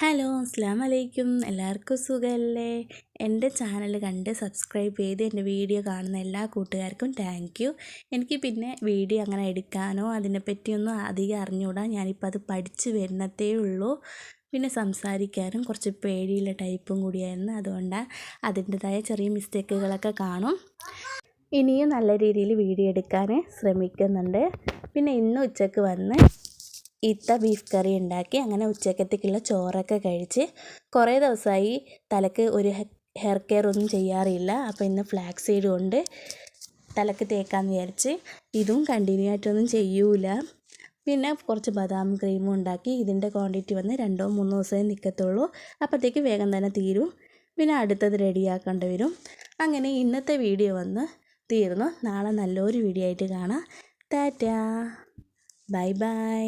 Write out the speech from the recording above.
Hello അസ്സാം വലൈക്കും. എല്ലാവർക്കും സുഖമല്ലേ? എൻ്റെ ചാനൽ കണ്ട് സബ്സ്ക്രൈബ് ചെയ്ത് എൻ്റെ വീഡിയോ കാണുന്ന എല്ലാ കൂട്ടുകാർക്കും താങ്ക് യു. എനിക്ക് പിന്നെ വീഡിയോ അങ്ങനെ എടുക്കാനോ അതിനെപ്പറ്റിയൊന്നും അധികം അറിഞ്ഞുകൂടാ. ഞാനിപ്പോൾ അത് പഠിച്ച് വരുന്നതേ ഉള്ളൂ. പിന്നെ സംസാരിക്കാനും കുറച്ച് പേടിയുള്ള ടൈപ്പും കൂടിയായിരുന്നു. അതുകൊണ്ട് അതിൻ്റെതായ ചെറിയ മിസ്റ്റേക്കുകളൊക്കെ കാണും. ഇനിയും നല്ല രീതിയിൽ വീഡിയോ എടുക്കാൻ ശ്രമിക്കുന്നുണ്ട്. പിന്നെ ഇന്ന് ഉച്ചയ്ക്ക് വന്ന് ബീഫ് കറി ഉണ്ടാക്കി. അങ്ങനെ ഉച്ചക്കത്തേക്കുള്ള ചോറൊക്കെ കഴിച്ച് കുറേ ദിവസമായി തലക്ക് ഒരു ഹെയർ കെയർ ഒന്നും ചെയ്യാറില്ല. അപ്പോൾ ഇന്ന് ഫ്ലാക്സ് സീഡ് കൊണ്ട് തലക്ക് തേക്കാമെന്ന് വിചാരിച്ച് ഇതും കണ്ടിന്യൂ ആയിട്ടൊന്നും ചെയ്യൂല. പിന്നെ കുറച്ച് ബദാം ക്രീമും ഉണ്ടാക്കി. ഇതിൻ്റെ ക്വാണ്ടിറ്റി വന്ന് 2-3 ദിവസമേ നിൽക്കത്തുള്ളൂ. അപ്പോഴത്തേക്ക് വേഗം തന്നെ തീരും. പിന്നെ അടുത്തത് റെഡിയാക്കേണ്ടി വരും. അങ്ങനെ ഇന്നത്തെ വീഡിയോ വന്ന് തീർന്നു. നാളെ നല്ലൊരു വീഡിയോ ആയിട്ട് കാണാം. Tata, bye bye.